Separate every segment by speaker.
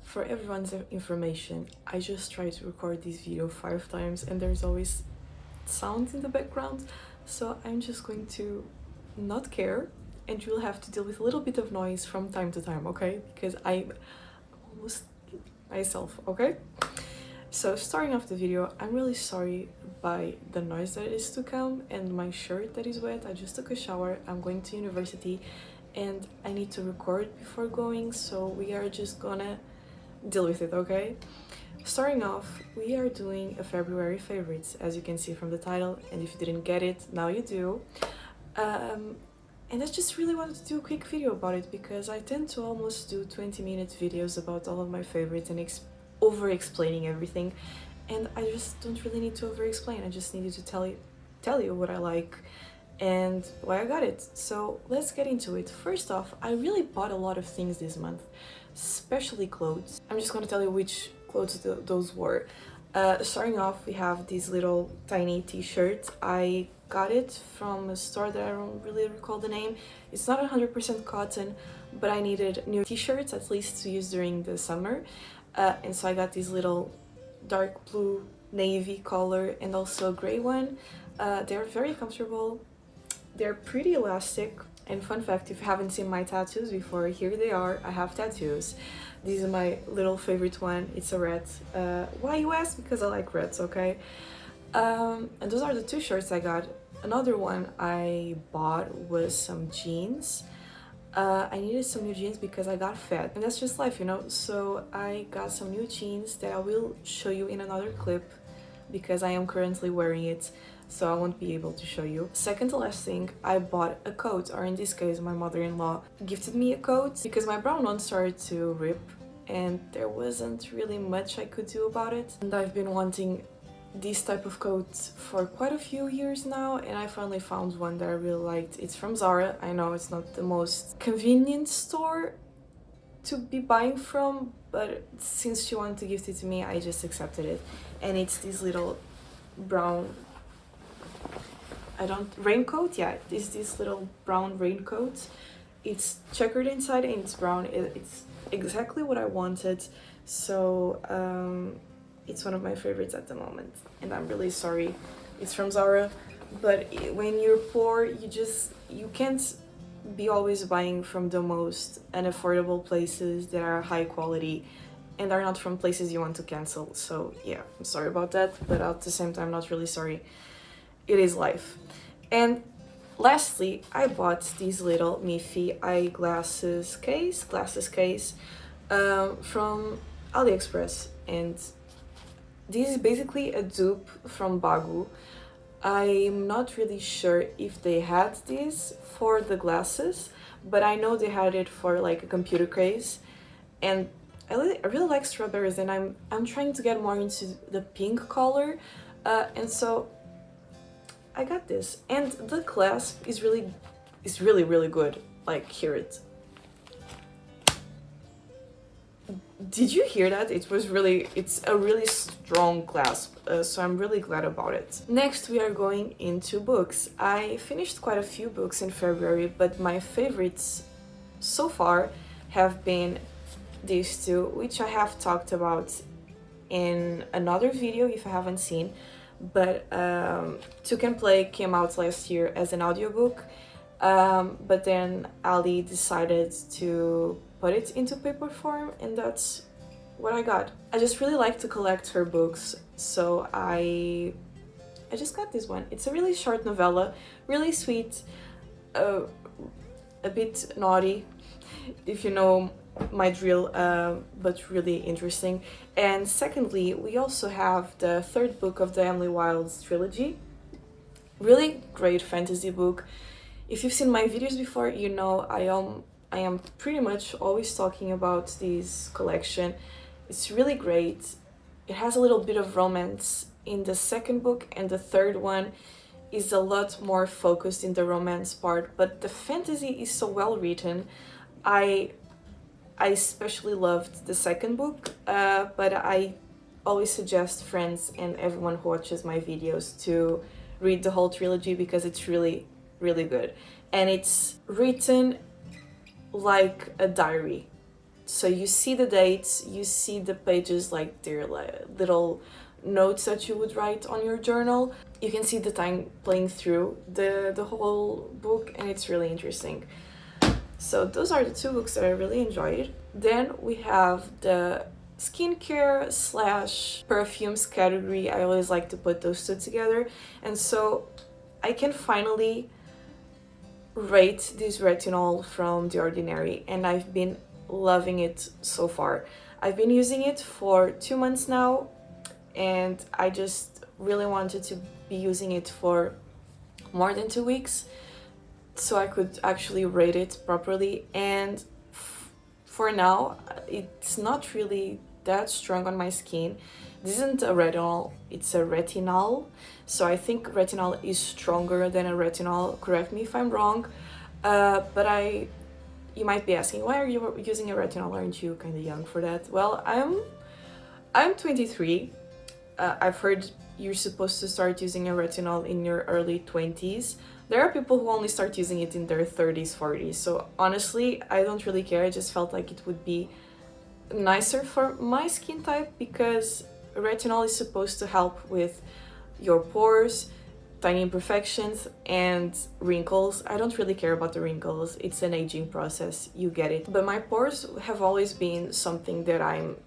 Speaker 1: For everyone's information, I just tried to record this video 5 times and there's always sounds in the background, so I'm just going to not care and you'll have to deal with a little bit of noise from time to time, okay? Because I'm almost myself, okay? So starting off the video, I'm really sorry by the noise that is to come and my shirt that is wet. I just took a shower, I'm going to university and I need to record before going, so we are just gonna deal with it, okay? Starting off, we are doing a February favorites, as you can see from the title, and if you didn't get it, now you do. And I just really wanted to do a quick video about it because I tend to almost do 20-minute videos about all of my favorites and over-explaining everything, and I just don't really need to over-explain. I just needed to tell you what I like and why I got it. So let's get into it. First off, I really bought a lot of things this month, especially clothes. I'm just gonna tell you which clothes those were. Starting off, we have these little tiny t-shirts. I got it from a store that I don't really recall the name. It's not 100% cotton, but I needed new t-shirts at least to use during the summer. And so I got these little dark blue navy color and also a gray one. They're very comfortable. They're pretty elastic. And fun fact, if you haven't seen my tattoos before, here they are. I have tattoos. This is my little favorite one. It's a rat. Why you ask? Because I like rats, okay? And those are the two shirts I got. Another one I bought was some jeans. I needed some new jeans because I got fat, and that's just life, you know? So I got some new jeans that I will show you in another clip because I am currently wearing it, so I won't be able to show you. Second to last thing, I bought a coat, or in this case my mother-in-law gifted me a coat because my brown one started to rip and there wasn't really much I could do about it. And I've been wanting this type of coat for quite a few years now, and I finally found one that I really liked. It's from Zara. I know it's not the most convenient store to be buying from, but since she wanted to gift it to me, I just accepted it. And it's this little brown raincoat. Yeah, it's this little brown raincoat. It's checkered inside and it's brown. It's exactly what I wanted. So it's one of my favorites at the moment, and I'm really sorry it's from Zara, but when you're poor, you can't be always buying from the most unaffordable places that are high quality and are not from places you want to cancel. So yeah, I'm sorry about that, but at the same time not really sorry. It is life. And lastly, I bought this little Miffy eyeglasses case from AliExpress, and this is basically a dupe from Bagu. I'm not really sure if they had this for the glasses, but I know they had it for like a computer case, and I really like strawberries, and I'm trying to get more into the pink color, and so I got this, and the clasp is really good. Like, hear it. Did you hear that? It's a really strong clasp, so I'm really glad about it. Next, we are going into books. I finished quite a few books in February, but my favorites so far have been these two, which I have talked about in another video if you haven't seen. But Took and Play came out last year as an audiobook, but then Ali decided to put it into paper form, and that's what I got. I just really like to collect her books, so I just got this one. It's a really short novella, really sweet, a bit naughty, if you know my drill, but really interesting. And secondly, we also have the third book of the Emily Wilde's trilogy. Really great fantasy book. If you've seen my videos before, you know I am pretty much always talking about this collection. It's really great. It has a little bit of romance in the second book, and the third one is a lot more focused in the romance part, but the fantasy is so well written. I especially loved the second book, but I always suggest friends and everyone who watches my videos to read the whole trilogy because it's really good. And it's written like a diary. So you see the dates, you see the pages, like they're like little notes that you would write on your journal. You can see the time playing through the whole book, and it's really interesting. So those are the two books that I really enjoyed. Then we have the skincare slash perfumes category. I always like to put those two together, and so I can finally rate this retinol from The Ordinary, and I've been loving it so far. I've been using it for 2 months now, and I just really wanted to be using it for more than 2 weeks so I could actually rate it properly. And for now, it's not really that strong on my skin. This isn't a retinol, it's a retinol. So I think retinol is stronger than a retinol. Correct me if I'm wrong. But you might be asking, why are you using a retinol? Aren't you kind of young for that? Well, I'm 23. I've heard you're supposed to start using a retinol in your early 20s. There are people who only start using it in their 30s, 40s. So honestly, I don't really care. I just felt like it would be nicer for my skin type, because retinol is supposed to help with your pores, tiny imperfections, and wrinkles. I don't really care about the wrinkles. It's an aging process. You get it. But my pores have always been something that I'm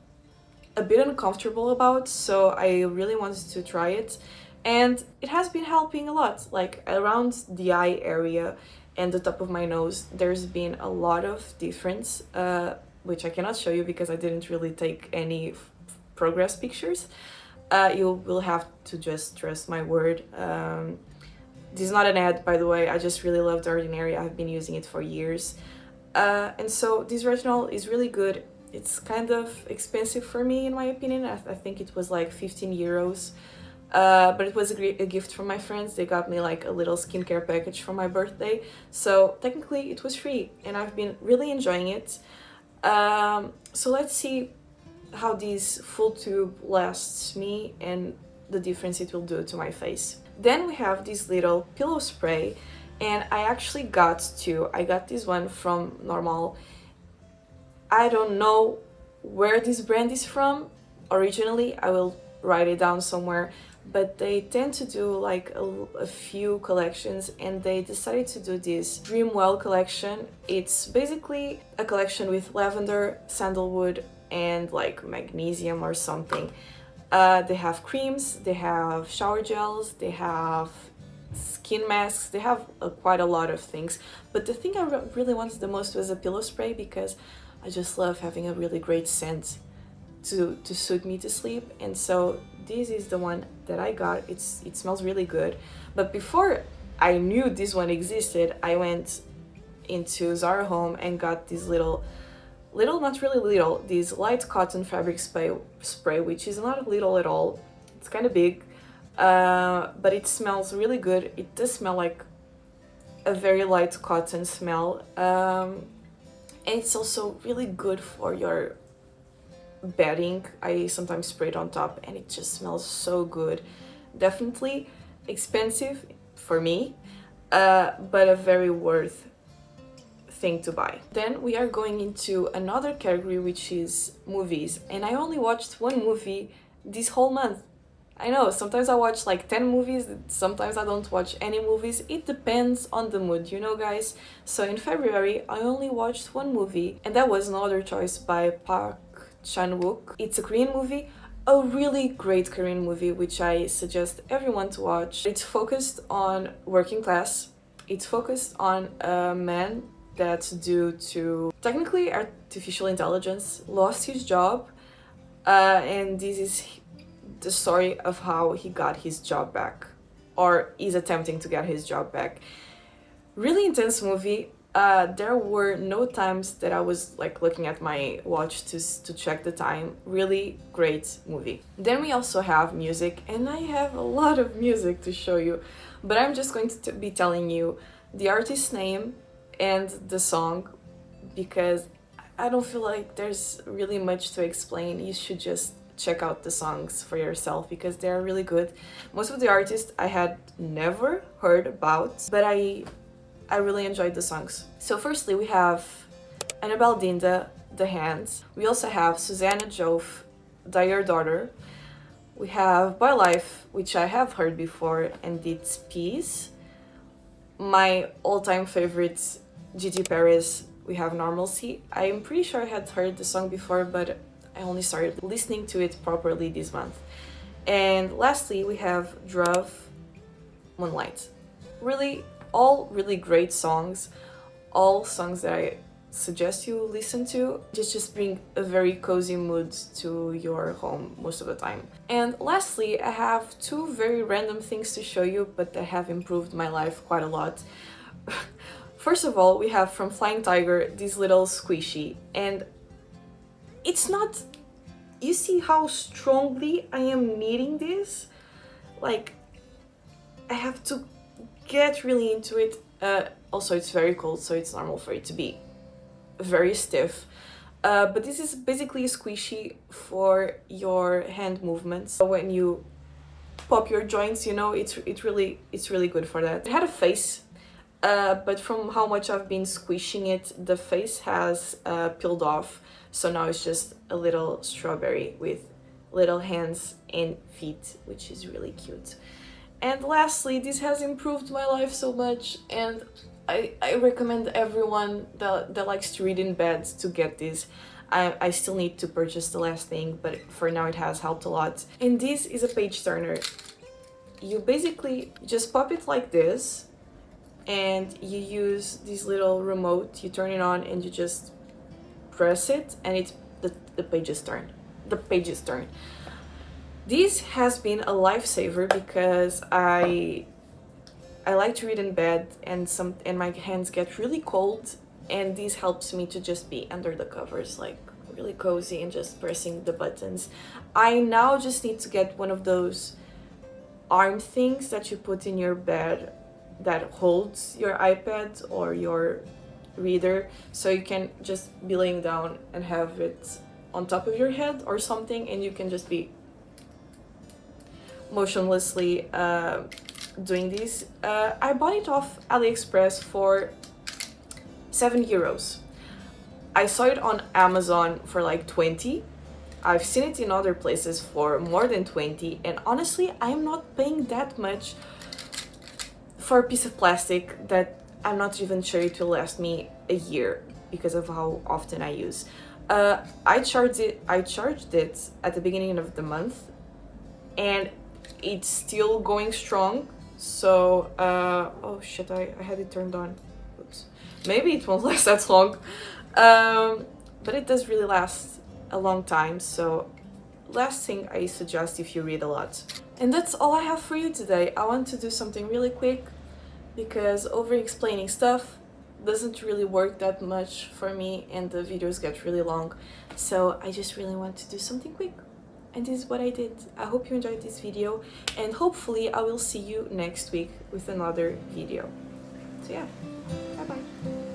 Speaker 1: a bit uncomfortable about, so I really wanted to try it. And it has been helping a lot. Like around the eye area and the top of my nose, there's been a lot of difference, which I cannot show you because I didn't really take any progress pictures. You will have to just trust my word. This is not an ad, by the way. I just really love The Ordinary. I've been using it for years. And so this retinol is really good. It's kind of expensive for me, in my opinion. I think it was like 15 euros. But it was a gift from my friends. They got me like a little skincare package for my birthday. So technically it was free, and I've been really enjoying it. So let's see how this full tube lasts me and the difference it will do to my face. Then we have this little pillow spray, and I actually got two. I got this one from Normal. I don't know where this brand is from originally. I will write it down somewhere, but they tend to do like a few collections, and they decided to do this Dream Well collection. It's basically a collection with lavender, sandalwood, and like magnesium or something. They have creams, they have shower gels, they have skin masks, they have quite a lot of things. But the thing I really wanted the most was a pillow spray, because I just love having a really great scent to suit me to sleep. And so this is the one that I got. It smells really good. But before I knew this one existed, I went into Zara Home and got this little, not really little, this light cotton fabric spray, which is not little at all. It's kind of big, but it smells really good. It does smell like a very light cotton smell. And it's also really good for your bedding. I sometimes spray it on top, and it just smells so good. Definitely expensive for me, but a very worth thing to buy. Then we are going into another category, which is movies, and I only watched one movie this whole month. I know, sometimes I watch like 10 movies, sometimes I don't watch any movies. It depends on the mood, you know, guys. So in February, I only watched one movie, and that was No Other Choice by Park Chan-wook. It's a Korean movie, a really great Korean movie, which I suggest everyone to watch. It's focused on working class. It's focused on a man that, due to technically artificial intelligence, lost his job, and this is the story of how he got his job back, or is attempting to get his job back. Really intense movie. There were no times that I was like looking at my watch to check the time. Really great movie. Then we also have music, and I have a lot of music to show you, but I'm just going to be telling you the artist's name and the song, because I don't feel like there's really much to explain. You should just check out the songs for yourself, because they're really good. Most of the artists I had never heard about, but I really enjoyed the songs. So firstly we have Annabelle Dinda, The Hands. We also have Susanna Jove, Dire Daughter. We have By Life, which I have heard before, and it's Peace. My all-time favorite, Gigi Paris, we have Normalcy. I'm pretty sure I had heard the song before, but I only started listening to it properly this month. And lastly, we have Druv, Moonlight. Really, all really great songs, all songs that I suggest you listen to. Just bring a very cozy mood to your home most of the time. And lastly, I have two very random things to show you, but that have improved my life quite a lot. First of all, we have from Flying Tiger this little squishy, and it's not... You see how strongly I am kneading this? Like, I have to get really into it. Also, it's very cold, so it's normal for it to be very stiff. But this is basically a squishy for your hand movements. So when you pop your joints, you know, it's really good for that. It had a face, but from how much I've been squishing it, the face has peeled off. So now it's just a little strawberry with little hands and feet, which is really cute. And lastly, this has improved my life so much, and I recommend everyone that likes to read in bed to get this. I still need to purchase the last thing, but for now it has helped a lot. And this is a page turner. You basically just pop it like this, and you use this little remote, you turn it on and you just press it, and the pages turn. The pages turn. This has been a lifesaver because I like to read in bed, and my hands get really cold, and this helps me to just be under the covers, like really cozy and just pressing the buttons. I now just need to get one of those arm things that you put in your bed that holds your iPad or your reader, so you can just be laying down and have it on top of your head or something, and you can just be motionlessly doing this. I bought it off AliExpress for €7. I saw it on Amazon for like 20. I've seen it in other places for more than 20, and honestly, I'm not paying that much for a piece of plastic that I'm not even sure it will last me a year because of how often I use. I charged it at the beginning of the month, and it's still going strong. So oh shit, I had it turned on. Oops. Maybe it won't last that long, but it does really last a long time. So last thing I suggest if you read a lot. And that's all I have for you today. I want to do something really quick because over explaining stuff doesn't really work that much for me, and the videos get really long. So I just really want to do something quick, and this is what I did. I hope you enjoyed this video, and hopefully I will see you next week with another video. So yeah, bye bye.